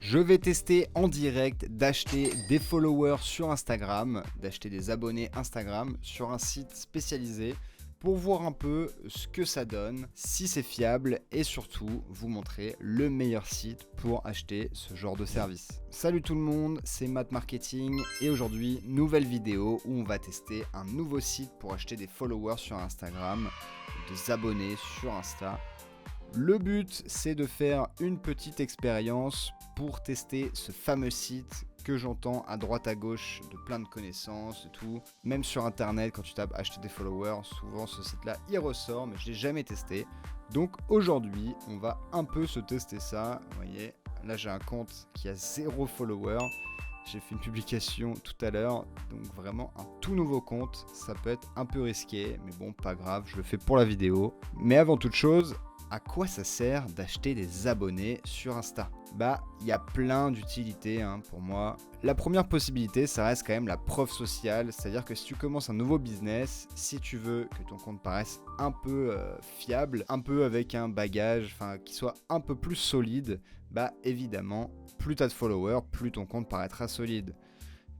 Je vais tester en direct d'acheter des followers sur Instagram, d'acheter des abonnés Instagram sur un site spécialisé pour voir un peu ce que ça donne, si c'est fiable et surtout vous montrer le meilleur site pour acheter ce genre de service. Salut tout le monde, c'est Matt Marketing et aujourd'hui nouvelle vidéo où on va tester un nouveau site pour acheter des followers sur Instagram, des abonnés sur Insta. Le but, c'est de faire une petite expérience pour tester ce fameux site que j'entends à droite à gauche de plein de connaissances et tout. Même sur internet, quand tu tapes acheter des followers, souvent ce site-là il ressort, mais je l'ai jamais testé. Donc aujourd'hui, on va un peu se tester ça. Vous voyez, là j'ai un compte qui a 0 followers. J'ai fait une publication tout à l'heure, donc vraiment un tout nouveau compte. Ça peut être un peu risqué, mais bon, pas grave, je le fais pour la vidéo. Mais avant toute chose, à quoi ça sert d'acheter des abonnés sur Insta ? Bah, il y a plein d'utilités pour moi. La première possibilité, ça reste quand même la preuve sociale, c'est-à-dire que si tu commences un nouveau business, si tu veux que ton compte paraisse un peu fiable, un peu avec un bagage, enfin qui soit un peu plus solide, bah évidemment, plus tu as de followers, plus ton compte paraîtra solide.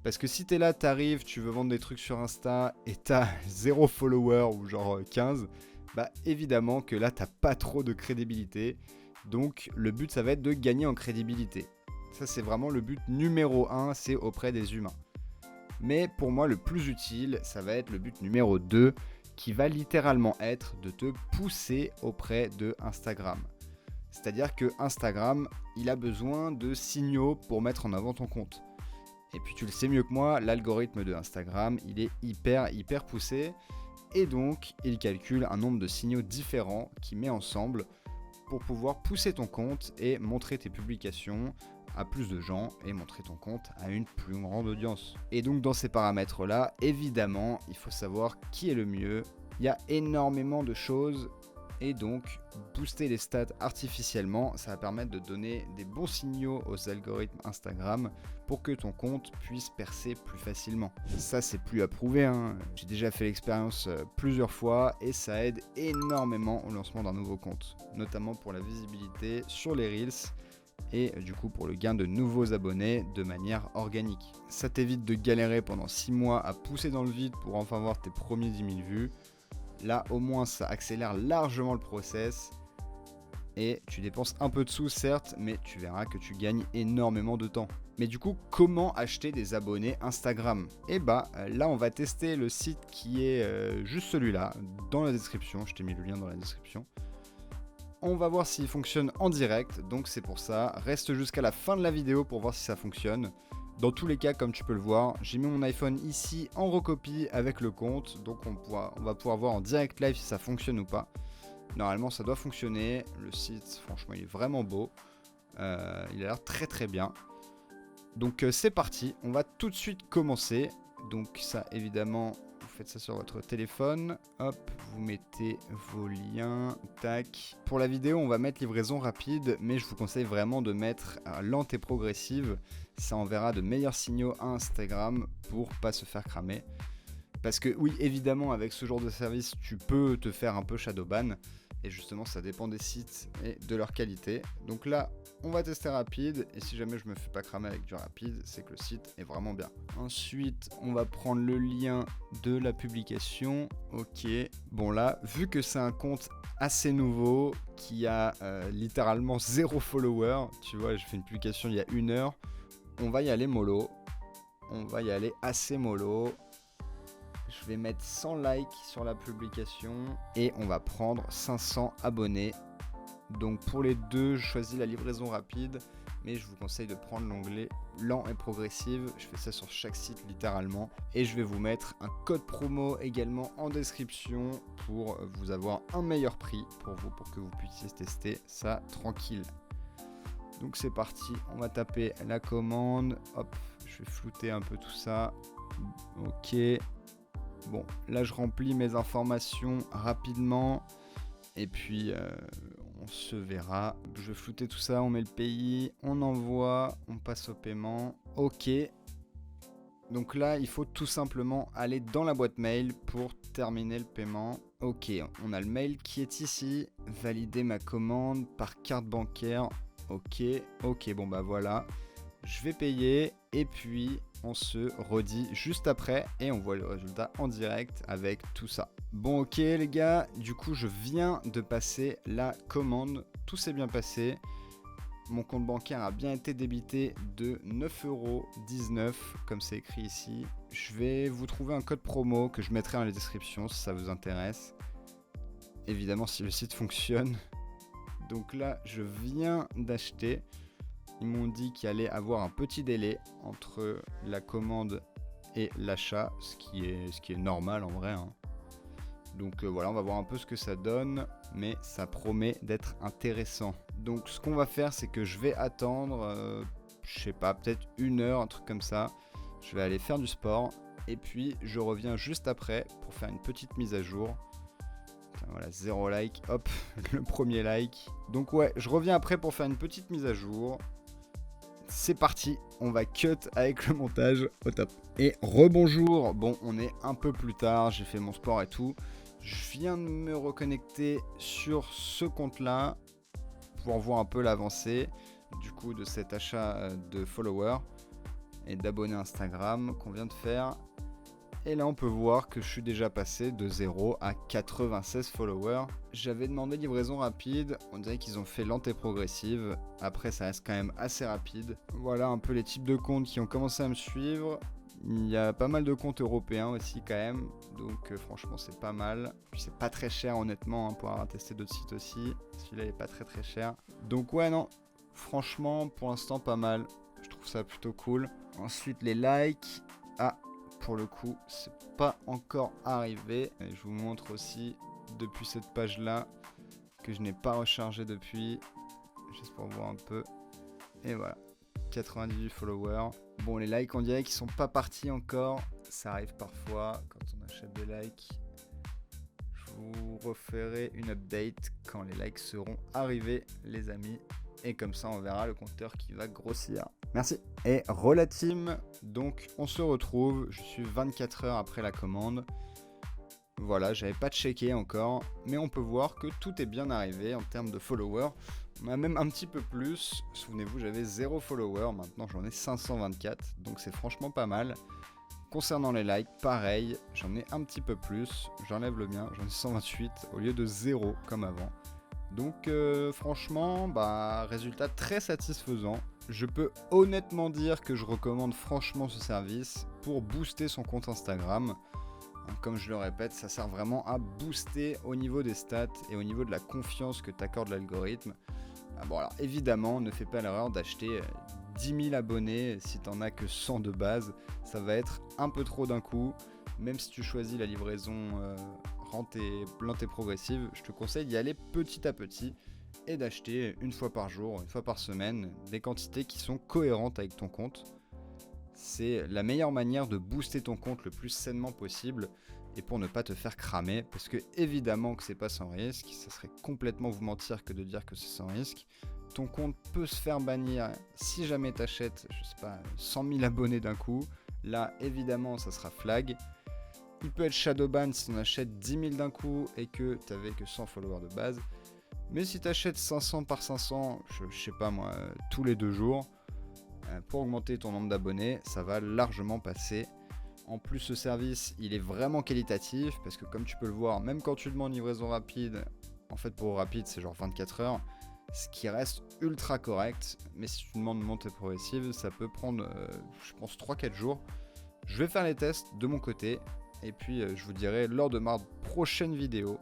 Parce que si t'es là, t'arrives, tu veux vendre des trucs sur Insta et t'as 0 followers ou genre 15, bah évidemment que là t'as pas trop de crédibilité. Donc le but ça va être de gagner en crédibilité. Ça c'est vraiment le but numéro 1, c'est auprès des humains. Mais pour moi le plus utile, ça va être le but numéro 2, qui va littéralement être de te pousser auprès de Instagram. C'est-à-dire que Instagram, il a besoin de signaux pour mettre en avant ton compte. Et puis tu le sais mieux que moi, l'algorithme de Instagram, il est hyper poussé. Et donc, il calcule un nombre de signaux différents qu'il met ensemble pour pouvoir pousser ton compte et montrer tes publications à plus de gens et montrer ton compte à une plus grande audience. Et donc, dans ces paramètres-là, évidemment, il faut savoir qui est le mieux. Il y a énormément de choses. Et donc, booster les stats artificiellement, ça va permettre de donner des bons signaux aux algorithmes Instagram pour que ton compte puisse percer plus facilement. Ça, c'est plus à prouver. J'ai déjà fait l'expérience plusieurs fois et ça aide énormément au lancement d'un nouveau compte, notamment pour la visibilité sur les Reels et du coup pour le gain de nouveaux abonnés de manière organique. Ça t'évite de galérer pendant 6 mois à pousser dans le vide pour enfin voir tes premiers 10 000 vues. Là, au moins, ça accélère largement le process et tu dépenses un peu de sous, certes, mais tu verras que tu gagnes énormément de temps. Mais du coup, comment acheter des abonnés Instagram ? Et bah, là, on va tester le site qui est juste celui-là, dans la description. Je t'ai mis le lien dans la description. On va voir s'il fonctionne en direct, donc c'est pour ça. Reste jusqu'à la fin de la vidéo pour voir si ça fonctionne. Dans tous les cas, comme tu peux le voir, j'ai mis mon iPhone ici en recopie avec le compte. Donc on va pouvoir voir en direct live si ça fonctionne ou pas. Normalement, ça doit fonctionner. Le site, franchement, il est vraiment beau. Il a l'air très bien. Donc c'est parti. On va tout de suite commencer. Donc ça, évidemment, vous faites ça sur votre téléphone. Hop, vous mettez vos liens. Tac. Pour la vidéo, on va mettre livraison rapide. Mais je vous conseille vraiment de mettre lente et progressive. Ça enverra de meilleurs signaux à Instagram pour pas se faire cramer. Parce que oui, évidemment, avec ce genre de service, tu peux te faire un peu shadowban. Et justement, ça dépend des sites et de leur qualité. Donc là, on va tester rapide. Et si jamais je me fais pas cramer avec du rapide, c'est que le site est vraiment bien. Ensuite, on va prendre le lien de la publication. Ok. Bon là, vu que c'est un compte assez nouveau, qui a littéralement 0 follower. Tu vois, j'ai fait une publication il y a 1 heure. On va y aller mollo, on va y aller assez mollo. Je vais mettre 100 likes sur la publication et on va prendre 500 abonnés. Donc pour les deux, je choisis la livraison rapide, mais je vous conseille de prendre l'onglet lent et progressive. Je fais ça sur chaque site littéralement. Et je vais vous mettre un code promo également en description pour vous avoir un meilleur prix pour vous, pour que vous puissiez tester ça tranquille. Donc c'est parti, on va taper la commande, hop, je vais flouter un peu tout ça, ok, bon, là je remplis mes informations rapidement, et puis on se verra, je vais flouter tout ça, on met le pays, on envoie, on passe au paiement, ok, donc là il faut tout simplement aller dans la boîte mail pour terminer le paiement, ok, on a le mail qui est ici, valider ma commande par carte bancaire. Ok, bon bah voilà. Je vais payer et puis on se redit juste après et on voit le résultat en direct avec tout ça. Bon ok les gars, du coup je viens de passer la commande, tout s'est bien passé. Mon compte bancaire a bien été débité de 9,19€ comme c'est écrit ici. Je vais vous trouver un code promo que je mettrai dans la description si ça vous intéresse. Évidemment si le site fonctionne. Donc là je viens d'acheter. Ils m'ont dit qu'il allait avoir un petit délai entre la commande et l'achat, ce qui est normal en vrai. Hein. Donc voilà, on va voir un peu ce que ça donne, mais ça promet d'être intéressant. Donc ce qu'on va faire, c'est que je vais attendre, je sais pas, peut-être 1 heure, un truc comme ça. Je vais aller faire du sport et puis je reviens juste après pour faire une petite mise à jour. Voilà, 0 like, hop, le premier like. Donc ouais, je reviens après pour faire une petite mise à jour. C'est parti, on va cut avec le montage au top. Et rebonjour, bon on est un peu plus tard, j'ai fait mon sport et tout. Je viens de me reconnecter sur ce compte là pour voir un peu l'avancée du coup de cet achat de followers et d'abonnés Instagram qu'on vient de faire. Et là on peut voir que je suis déjà passé de 0 à 96 followers. J'avais demandé livraison rapide, on dirait qu'ils ont fait lente et progressive. Après ça reste quand même assez rapide. Voilà un peu les types de comptes qui ont commencé à me suivre. Il y a pas mal de comptes européens aussi quand même. Donc franchement c'est pas mal. Puis c'est pas très cher honnêtement hein, pour avoir testé d'autres sites aussi. Celui-là il est pas très cher. Donc ouais non, franchement pour l'instant pas mal. Je trouve ça plutôt cool. Ensuite les likes. Ah, pour le coup, c'est pas encore arrivé. Et je vous montre aussi depuis cette page là que je n'ai pas rechargé depuis. Juste pour voir un peu. Et voilà, 98 followers. Bon, les likes on dirait qu'ils sont pas partis encore. Ça arrive parfois quand on achète des likes. Je vous referai une update quand les likes seront arrivés, les amis. Et comme ça, on verra le compteur qui va grossir. Merci. Et Relatim, donc on se retrouve. Je suis 24 heures après la commande. Voilà, j'avais pas checké encore. Mais on peut voir que tout est bien arrivé en termes de followers. On a même un petit peu plus. Souvenez-vous, j'avais 0 followers. Maintenant, j'en ai 524. Donc c'est franchement pas mal. Concernant les likes, pareil. J'en ai un petit peu plus. J'enlève le mien. J'en ai 128 au lieu de 0 comme avant. Donc franchement, résultat très satisfaisant. Je peux honnêtement dire que je recommande franchement ce service pour booster son compte Instagram. Comme je le répète, ça sert vraiment à booster au niveau des stats et au niveau de la confiance que t'accorde l'algorithme. Bon alors évidemment, ne fais pas l'erreur d'acheter 10 000 abonnés si t'en as que 100 de base. Ça va être un peu trop d'un coup, même si tu choisis la livraison lente et progressive, je te conseille d'y aller petit à petit et d'acheter une fois par jour, une fois par semaine, des quantités qui sont cohérentes avec ton compte. C'est la meilleure manière de booster ton compte le plus sainement possible et pour ne pas te faire cramer, parce que évidemment que c'est pas sans risque, ça serait complètement vous mentir que de dire que c'est sans risque. Ton compte peut se faire bannir si jamais tu achètes, je sais pas, 100 000 abonnés d'un coup. Là, évidemment, ça sera flag. Il peut être shadowban si on achète 10 000 d'un coup et que tu n'avais que 100 followers de base. Mais si tu achètes 500 par 500, je sais pas moi, tous les 2 jours, pour augmenter ton nombre d'abonnés, ça va largement passer. En plus, ce service, il est vraiment qualitatif parce que comme tu peux le voir, même quand tu demandes livraison rapide, en fait pour rapide c'est genre 24 heures, ce qui reste ultra correct. Mais si tu demandes une montée progressive, ça peut prendre, je pense, 3-4 jours. Je vais faire les tests de mon côté. Et puis je vous dirai lors de ma prochaine vidéo.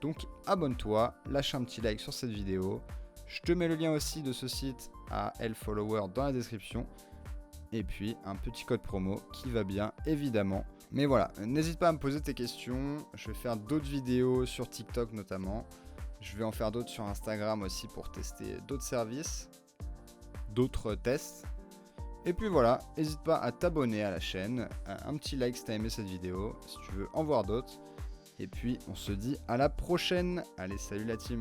Donc abonne-toi, lâche un petit like sur cette vidéo. Je te mets le lien aussi de ce site à L-Follower dans la description. Et puis un petit code promo qui va bien évidemment. Mais voilà, n'hésite pas à me poser tes questions. Je vais faire d'autres vidéos sur TikTok notamment. Je vais en faire d'autres sur Instagram aussi pour tester d'autres services, d'autres tests. Et puis voilà, n'hésite pas à t'abonner à la chaîne, un petit like si t'as aimé cette vidéo, si tu veux en voir d'autres. Et puis on se dit à la prochaine. Allez, salut la team!